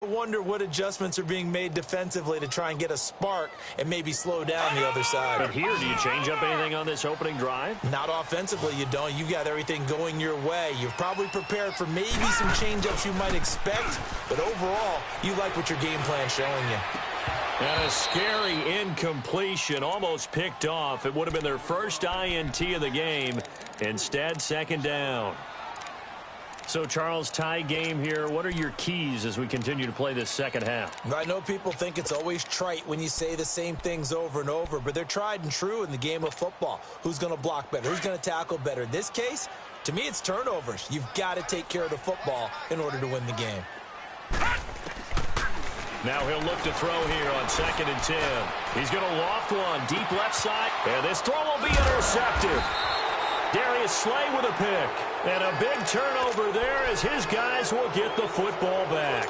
I wonder what adjustments are being made defensively to try and get a spark and maybe slow down the other side. But here, do you change up anything on this opening drive? Not offensively, you don't. You've got everything going your way. You've probably prepared for maybe some change-ups you might expect, but overall, you like what your game plan's showing you. And a scary incompletion, almost picked off. It would have been their first INT of the game. Instead, second down. So, Charles, tie game here. What are your keys as we continue to play this second half? I know people think it's always trite when you say the same things over and over, but they're tried and true in the game of football. Who's going to block better? Who's going to tackle better? In this case, to me, it's turnovers. You've got to take care of the football in order to win the game. Now he'll look to throw here on 2nd and 10. He's going to loft one deep left side, and this throw will be intercepted. Darius Slay with a pick. And a big turnover there as his guys will get the football back.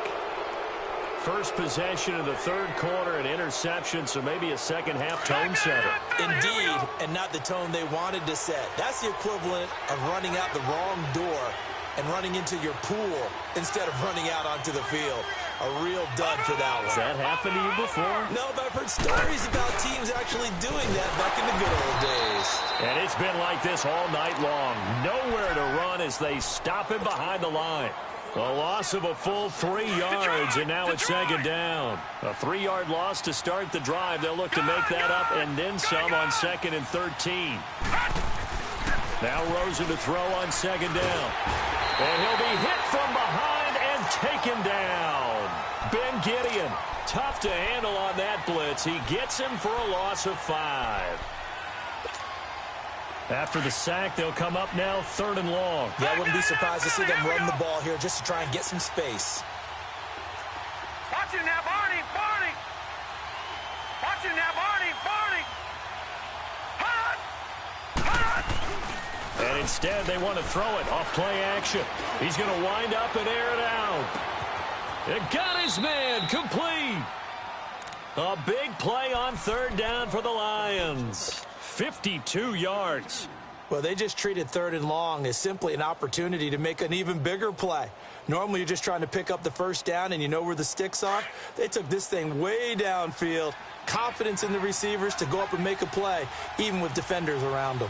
First possession of the third quarter, an interception, so maybe a second-half tone setter. Indeed, and not the tone they wanted to set. That's the equivalent of running out the wrong door and running into your pool instead of running out onto the field. A real dud for that one. Has that happened to you before? No, but I've heard stories about teams actually doing that back in the good old days. And it's been like this all night long. Nowhere to run as they stop him behind the line. A loss of a full 3 yards, and now it's second down. A 3-yard loss to start the drive. They'll look to make that up and then some on 2nd and 13. Now Rosen to throw on second down. And he'll be hit from behind and taken down. Ben Gideon, tough to handle on that blitz. He gets him for a loss of 5. After the sack, they'll come up now 3rd and long. Yeah, I wouldn't be surprised to see them run the ball here just to try and get some space. Watch it now, Barney, Barney. Watch it now, Barney, Barney. And instead, they want to throw it off play action. He's going to wind up and air it out. It got his man complete. A big play on 3rd down for the Lions. 52 yards. Well, they just treated 3rd and long as simply an opportunity to make an even bigger play. Normally, you're just trying to pick up the first down and you know where the sticks are. They took this thing way downfield. Confidence in the receivers to go up and make a play, even with defenders around them.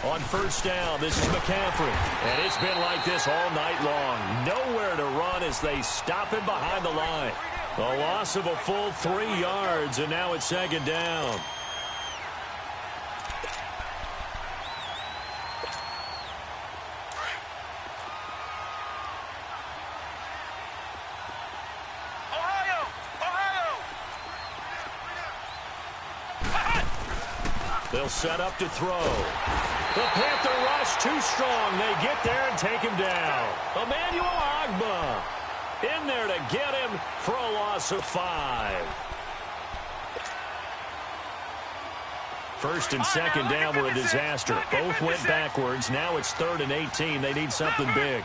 On 1st down, this is McCaffrey. And it's been like this all night long. Nowhere to run as they stop him behind the line. A loss of a full 3 yards, and now it's 2nd down. They'll set up to throw. The Panther rush too strong. They get there and take him down. Emmanuel Agba in there to get him for a loss of 5. 1st and 2nd down were a disaster. Both went backwards. Now it's 3rd and 18. They need something big.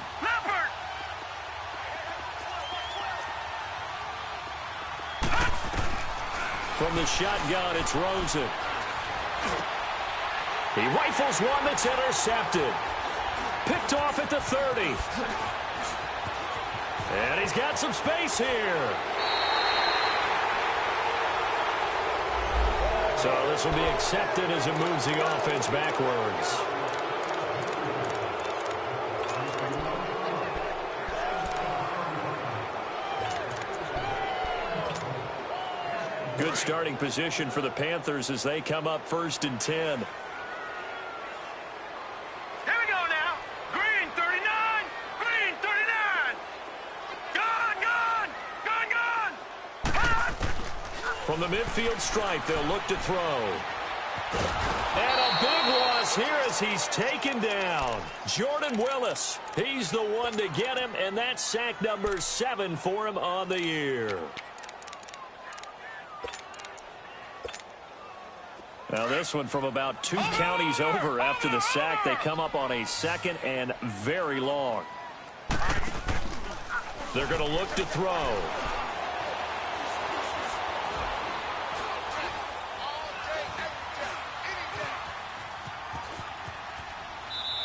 From the shotgun, it's Rosen. He rifles one that's intercepted. Picked off at the 30. And he's got some space here. So this will be accepted as it moves the offense backwards. Good starting position for the Panthers as they come up 1st and 10. From the midfield stripe, they'll look to throw. And a big loss here as he's taken down. Jordan Willis, he's the one to get him, and that's sack number 7 for him on the year. Now this one from about 2 counties over after the sack. They come up on a 2nd and very long. They're going to look to throw.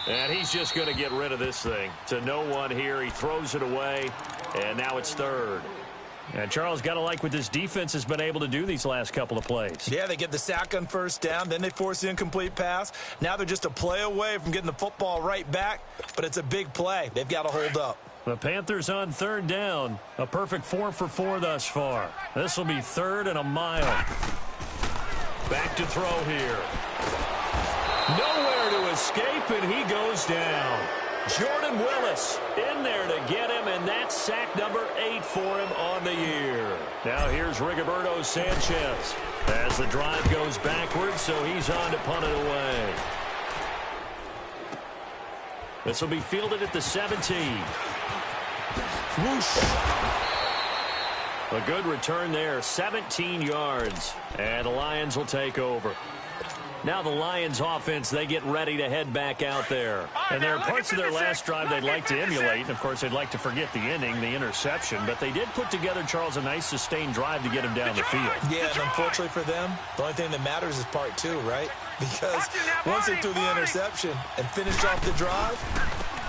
And he's just going to get rid of this thing. To no one here. He throws it away, and now it's third. And Charles, got to like what this defense has been able to do these last couple of plays. Yeah, they get the sack on first down, then they force the incomplete pass. Now they're just a play away from getting the football right back, but it's a big play. They've got to hold up. The Panthers on third down. A perfect 4 for 4 thus far. This will be third and a mile. Back to throw here. Nowhere to escape, and he goes down. Jordan Willis in there to get him, and that's sack number 8 for him on the year. Now here's Rigoberto Sanchez as the drive goes backwards, so he's on to punt it away. This will be fielded at the 17. Whoosh. A good return there, 17 yards, and the Lions will take over. Now the Lions offense, they get ready to head back out there. And there are parts of their last drive they'd like to emulate. And, of course, they'd like to forget the inning, the interception. But they did put together, Charles, a nice sustained drive to get him down the field. Yeah, and unfortunately for them, the only thing that matters is part 2, right? Because once they threw the interception and finished off the drive,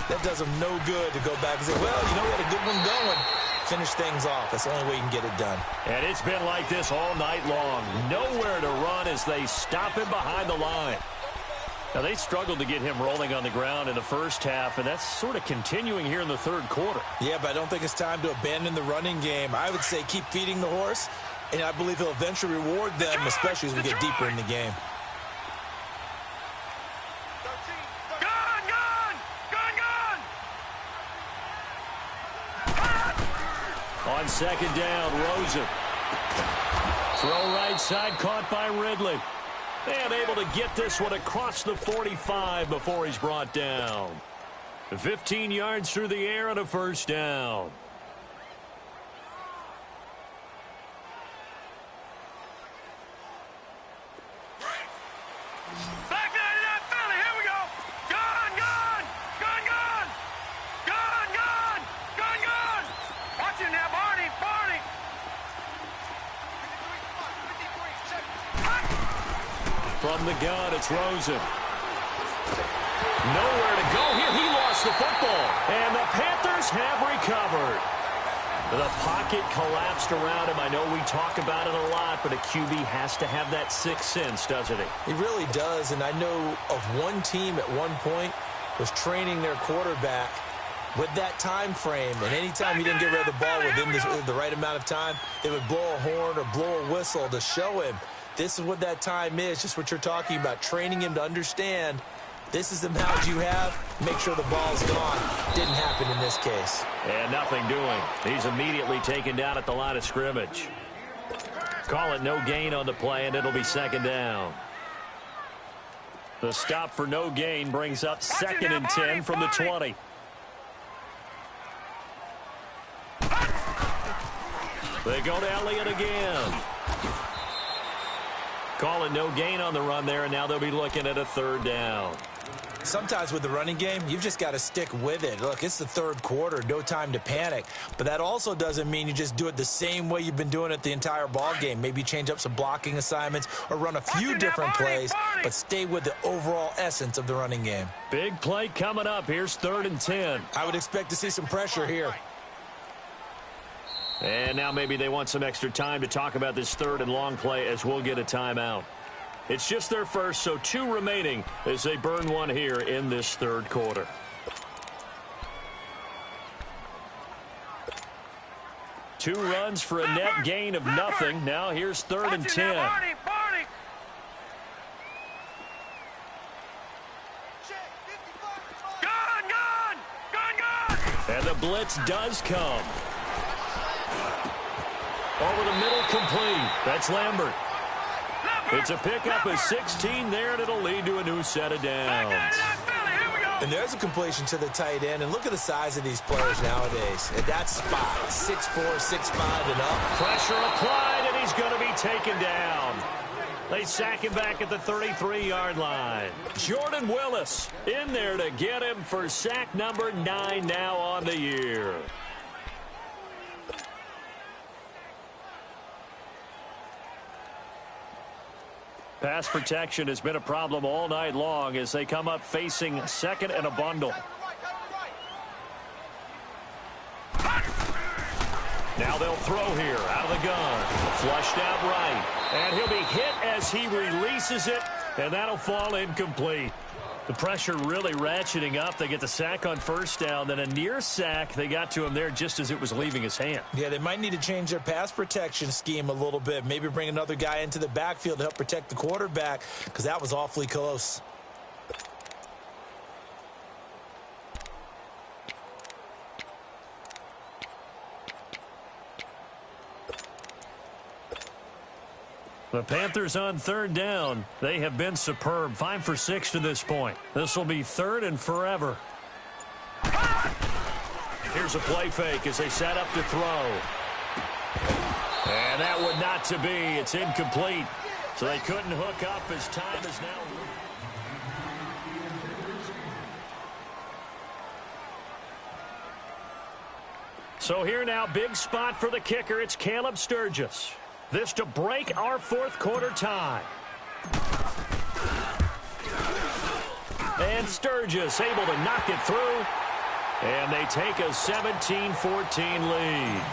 that does them no good to go back and say, well, you know, we had a good one going. Finish things off. That's the only way you can get it done. And it's been like this all night long. Nowhere to run as they stop him behind the line. Now, they struggled to get him rolling on the ground in the first half, and that's sort of continuing here in the third quarter. Yeah, but I don't think it's time to abandon the running game. I would say keep feeding the horse, and I believe he'll eventually reward them, especially as we get deeper in the game. On second down, Rosen. Throw right side, caught by Ridley. And able to get this one across the 45 before he's brought down. 15 yards through the air and a first down. From the gun, it's Rosen. Nowhere to go here. He lost the football. And the Panthers have recovered. The pocket collapsed around him. I know we talk about it a lot, but a QB has to have that sixth sense, doesn't he? He really does. And I know of one team at one point was training their quarterback with that time frame. And anytime he didn't get rid of the ball within the right amount of time, they would blow a horn or blow a whistle to show him. This is what that time is, just what you're talking about, training him to understand this is the amount you have, make sure the ball's gone. Didn't happen in this case. And nothing doing. He's immediately taken down at the line of scrimmage. Call it no gain on the play, and it'll be second down. The stop for no gain brings up second and 10 from the 20. They go to Elliott again. Call it no gain on the run there, and now they'll be looking at a third down. Sometimes with the running game, you've just got to stick with it. Look, it's the third quarter, no time to panic. But that also doesn't mean you just do it the same way you've been doing it the entire ball game. Maybe change up some blocking assignments or run a few different plays, but stay with the overall essence of the running game. Big play coming up. Here's third and 10. I would expect to see some pressure here. And now maybe they want some extra time to talk about this third and long play as we'll get a timeout. It's just their first, so 2 remaining as they burn one here in this third quarter. Two runs for a net gain of nothing. Now here's third and 10. And the blitz does come. Over the middle, complete. That's Lambert. It's a pickup of 16 there, and it'll lead to a new set of downs. And there's a completion to the tight end. And look at the size of these players nowadays. At that spot, 6'4", 6'5", and up. Pressure applied, and he's going to be taken down. They sack him back at the 33-yard line. Jordan Willis in there to get him for sack number 9 now on the year. Pass protection has been a problem all night long as they come up facing second and a bundle. Now they'll throw here out of the gun. Flushed out right. And he'll be hit as he releases it, and that'll fall incomplete. The pressure really ratcheting up. They get the sack on first down, then a near sack. They got to him there just as it was leaving his hand. Yeah, they might need to change their pass protection scheme a little bit. Maybe bring another guy into the backfield to help protect the quarterback, because that was awfully close. The Panthers on third down. They have been superb. 5 for 6 to this point. This will be third and forever. Here's a play fake as they set up to throw. And that would not to be. It's incomplete. So they couldn't hook up as time is now. So here now, big spot for the kicker. It's Caleb Sturgis. This to break our fourth quarter tie. And Sturgis able to knock it through. And they take a 17-14 lead.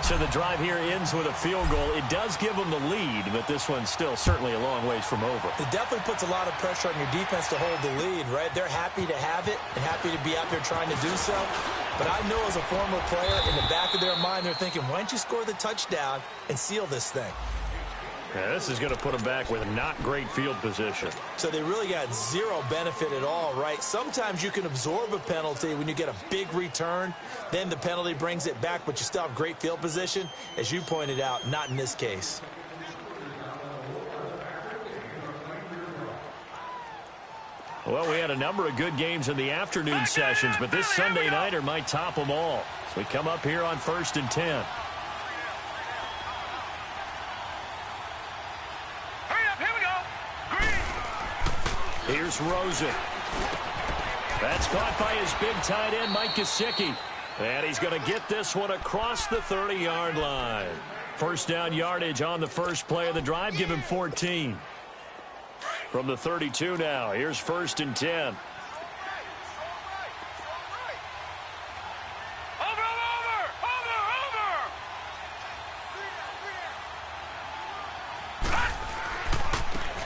So the drive here ends with a field goal. It does give them the lead, but this one's still certainly a long ways from over. It definitely puts a lot of pressure on your defense to hold the lead, right? They're happy to have it and happy to be out there trying to do so. But I know as a former player, in the back of their mind, they're thinking, why don't you score the touchdown and seal this thing? Yeah, this is going to put them back with not great field position. So they really got zero benefit at all, right? Sometimes you can absorb a penalty when you get a big return. Then the penalty brings it back, but you still have great field position. As you pointed out, not in this case. Well, we had a number of good games in the afternoon sessions, but this Sunday nighter might top them all. So we come up here on 1st and 10. Here's Rosen. That's caught by his big tight end, Mike Gesicki. And he's going to get this one across the 30-yard line. First down yardage on the first play of the drive. Give him 14. From the 32 now. Here's 1st and 10.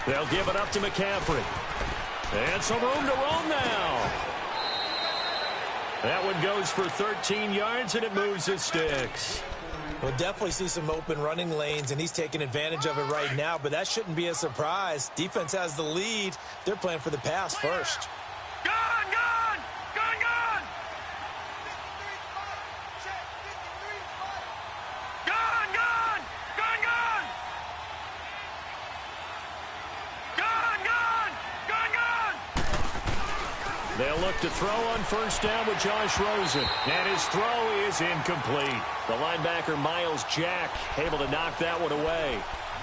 They'll give it up to McCaffrey. And some room to roam now. That one goes for 13 yards, and it moves the sticks. We'll definitely see some open running lanes, and he's taking advantage of it right now, but that shouldn't be a surprise. Defense has the lead. They're playing for the pass first. They'll look to throw on first down with Josh Rosen. And his throw is incomplete. The linebacker, Miles Jack, able to knock that one away.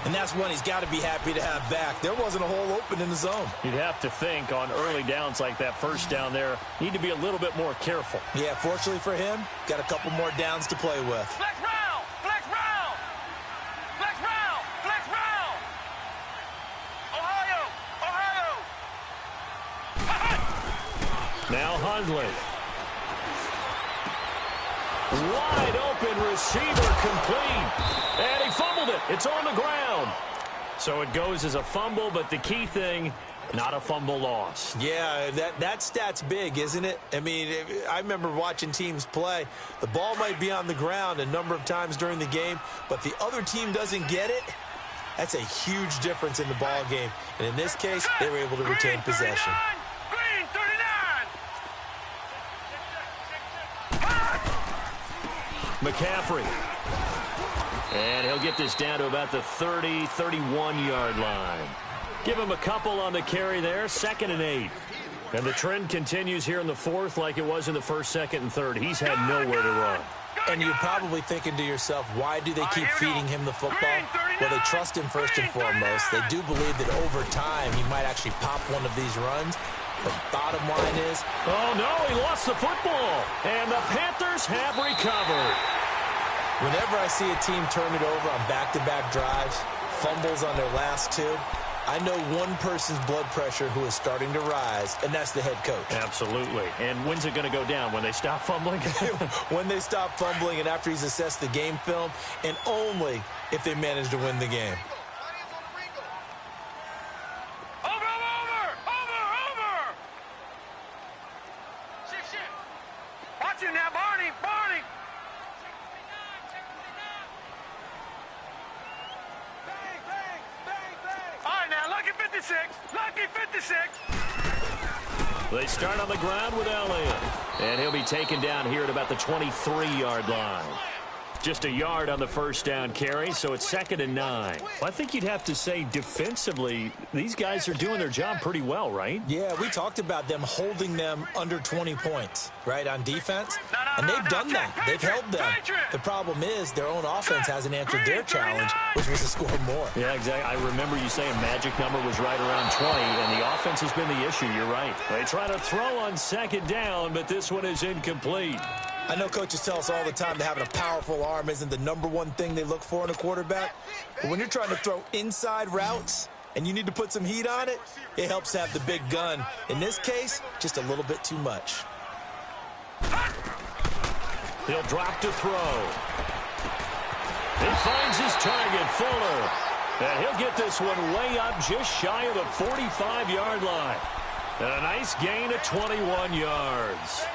And that's one he's got to be happy to have back. There wasn't a hole open in the zone. You'd have to think on early downs like that first down there, need to be a little bit more careful. Yeah, fortunately for him, got a couple more downs to play with. Flex round! Flex round! Flex round! Flex round! Ohio! Now Hundley. Wide open receiver complete. And he fumbled it. It's on the ground. So it goes as a fumble, but the key thing, not a fumble loss. Yeah, that stat's big, isn't it? I mean, I remember watching teams play. The ball might be on the ground a number of times during the game, but the other team doesn't get it. That's a huge difference in the ball game. And in this case, they were able to retain possession. Green 39! McCaffrey. And he'll get this down to about the 30, 31-yard line. Give him a couple on the carry there. 2nd and 8. And the trend continues here in the fourth like it was in the first, second, and third. He's had nowhere to run. And you're probably thinking to yourself, why do they keep feeding him the football? Well, they trust him first and foremost. They do believe that over time he might actually pop one of these runs. The bottom line is... Oh, no, he lost the football. And the Panthers have recovered. Whenever I see a team turn it over on back-to-back drives, fumbles on their last two, I know one person's blood pressure who is starting to rise, and that's the head coach. Absolutely. And when's it going to go down? When they stop fumbling? When they stop fumbling and after he's assessed the game film, and only if they manage to win the game. Watch you now, Barney. All right, now, lucky 56. Lucky 56. They start on the ground with Elliott. And he'll be taken down here at about the 23-yard line. Just a yard on the first down carry, so it's 2nd and 9. Well, I think you'd have to say defensively, these guys are doing their job pretty well, right? Yeah, we talked about them holding them under 20 points, right, on defense. And they've done that. They've held them. The problem is their own offense hasn't answered their challenge, which was to score more. Yeah, exactly. I remember you saying magic number was right around 20, and the offense has been the issue. You're right. They try to throw on 2nd down, but this one is incomplete. I know coaches tell us all the time that having a powerful arm isn't the #1 thing they look for in a quarterback. But when you're trying to throw inside routes and you need to put some heat on it, it helps to have the big gun. In this case, just a little bit too much. He'll drop to throw. He finds his target, Fuller. And he'll get this one way up just shy of the 45-yard line. And a nice gain of 21 yards.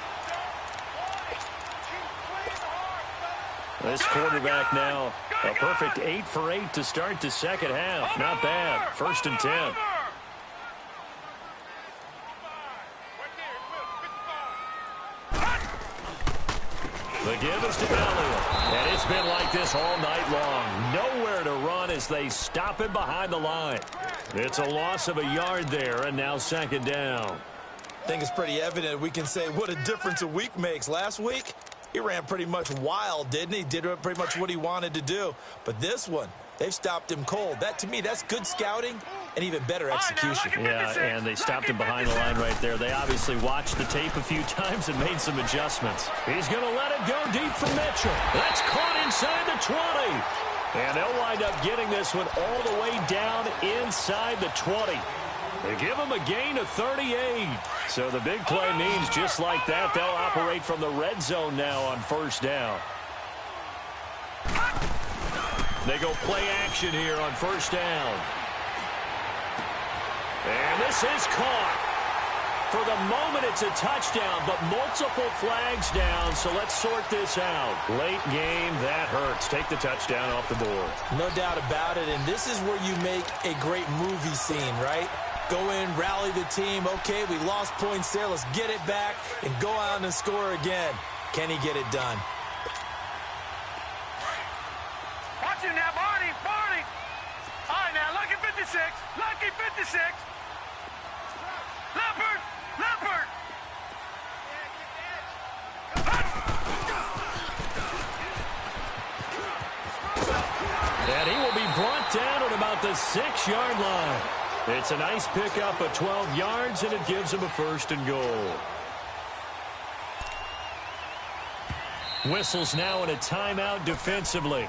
This quarterback now, a perfect 8 for 8 to start the second half. Not bad. 1st and 10. The give is to Elliott. And it's been like this all night long. Nowhere to run as they stop him behind the line. It's a loss of a yard there, and now 2nd down. I think it's pretty evident we can say what a difference a week makes. Last week, he ran pretty much wild, didn't he? Did pretty much what he wanted to do. But this one, they've stopped him cold. That, to me, that's good scouting and even better execution. Yeah, and they stopped him behind the line right there. They obviously watched the tape a few times and made some adjustments. He's going to let it go deep for Mitchell. That's caught inside the 20. And they'll wind up getting this one all the way down inside the 20. They give him a gain of 38. So the big play means just like that, they'll operate from the red zone now on 1st down. They go play action here on 1st down. And this is caught. For the moment, it's a touchdown, but multiple flags down, so let's sort this out. Late game, that hurts. Take the touchdown off the board. No doubt about it, and this is where you make a great movie scene, right? Go in, rally the team. Okay, we lost points there. Let's get it back and go out and score again. Can he get it done? Watch you now, Barney. All right, now, lucky 56. Lucky 56. Leopard. And he will be brought down at about the 6-yard line. It's a nice pickup of 12 yards, and it gives him a 1st and goal. Whistles now in a timeout defensively.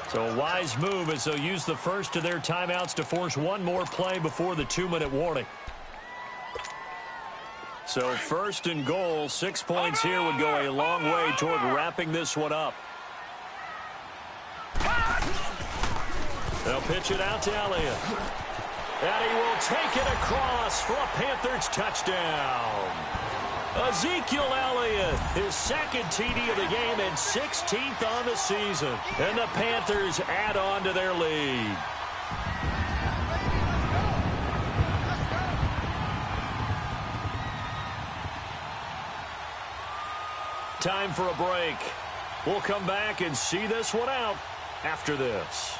So a wise move as they'll use the first of their timeouts to force one more play before the 2-minute warning. So 1st and goal, 6 points here would go a long way toward wrapping this one up. They'll pitch it out to Elliott. And he will take it across for a Panthers touchdown. Ezekiel Elliott, his 2nd TD of the game and 16th on the season. And the Panthers add on to their lead. Time for a break. We'll come back and see this one out after this.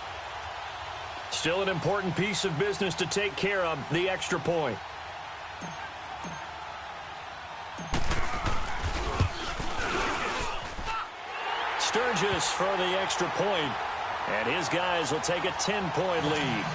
Still an important piece of business to take care of, the extra point. Sturgis for the extra point, and his guys will take a 10-point lead.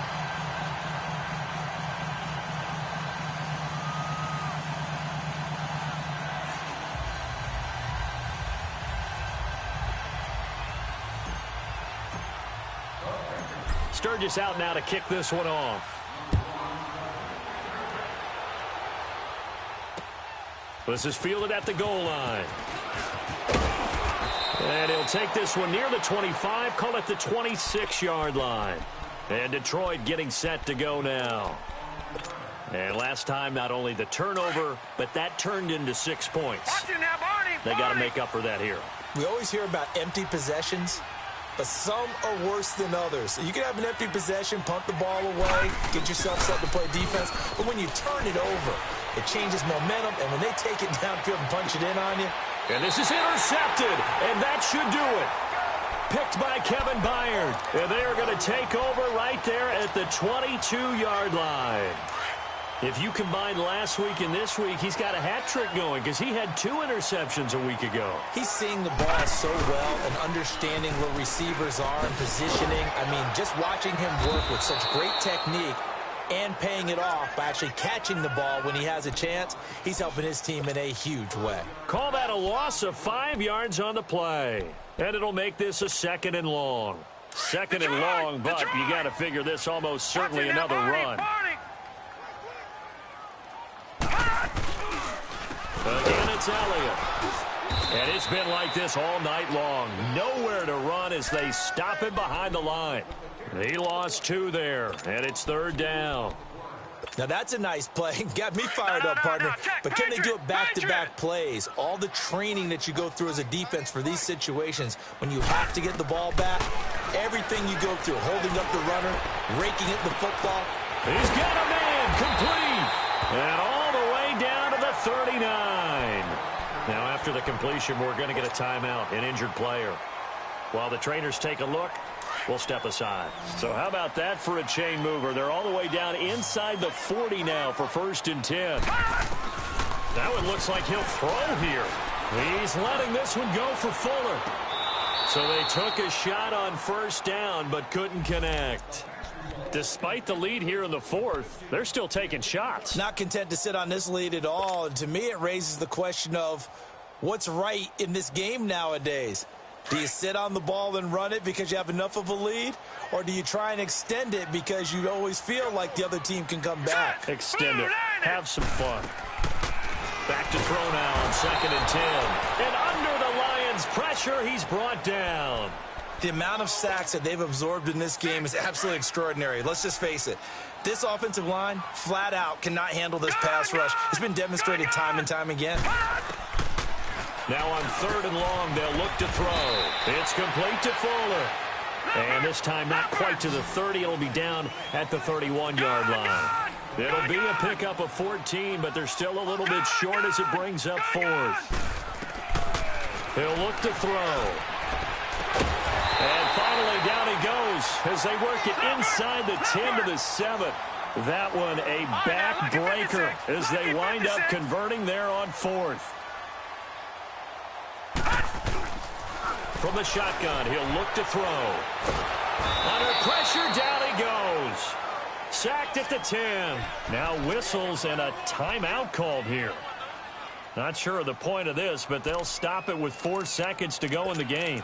Sturgis out now to kick this one off. This is fielded at the goal line. And he'll take this one near the 25, call it the 26-yard line. And Detroit getting set to go now. And last time, not only the turnover, but that turned into 6 points. They got to make up for that here. We always hear about empty possessions, but some are worse than others. You can have an empty possession, punt the ball away, get yourself set to play defense, but when you turn it over, it changes momentum, and when they take it downfield and punch it in on you. And this is intercepted, and that should do it. Picked by Kevin Byard, and they are going to take over right there at the 22-yard line. If you combine last week and this week, he's got a hat trick going because he had 2 interceptions a week ago. He's seeing the ball so well and understanding where receivers are and positioning. I mean, just watching him work with such great technique and paying it off by actually catching the ball when he has a chance, he's helping his team in a huge way. Call that a loss of 5 yards on the play. And it'll make this a 2nd and long. 2nd and long, but you got to figure this almost certainly another run. Again, it's Elliott. And it's been like this all night long. Nowhere to run as they stop him behind the line. He lost 2 there, and it's 3rd down. Now, that's a nice play. Got me fired up, partner. But can they do it back-to-back plays? All the training that you go through as a defense for these situations, when you have to get the ball back, everything you go through, holding up the runner, raking at the football. He's got a man complete. And all the way down to the 39. Now, after the completion, we're going to get a timeout, an injured player. While the trainers take a look, we'll step aside. So how about that for a chain mover? They're all the way down inside the 40 now for 1st and 10. That one looks like he'll throw here. He's letting this one go for Fuller. So they took a shot on 1st down but couldn't connect. Despite the lead here in the 4th, they're still taking shots. Not content to sit on this lead at all. And to me, it raises the question of what's right in this game nowadays. Do you sit on the ball and run it because you have enough of a lead? Or do you try and extend it because you always feel like the other team can come back? Extend it. Have some fun. Back to throw now on 2nd and 10. And under the Lions' pressure, he's brought down. The amount of sacks that they've absorbed in this game is absolutely extraordinary. Let's just face it. This offensive line, flat out, cannot handle this pass rush. It's been demonstrated time and time again. Now on 3rd and long, they'll look to throw. It's complete to Fuller. And this time not quite to the 30. It'll be down at the 31-yard line. It'll be a pickup of 14, but they're still a little bit short as it brings up 4th. He'll look to throw. And finally down he goes as they work it inside the 10 to the 7. That one a backbreaker as they wind up converting there on 4th. From the shotgun, he'll look to throw. Under pressure, down he goes. Sacked at the 10. Now whistles and a timeout called here. Not sure of the point of this, but they'll stop it with 4 seconds to go in the game.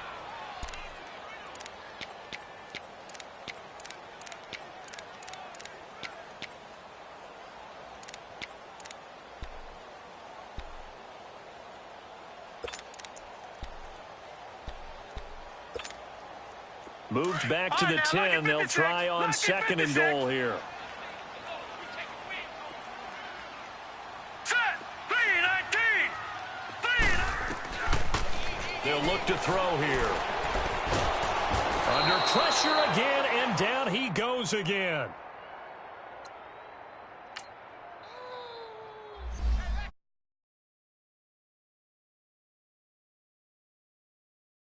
Moved back to the 10. They'll try on 2nd and goal here. They'll look to throw here. Under pressure again, and down he goes again.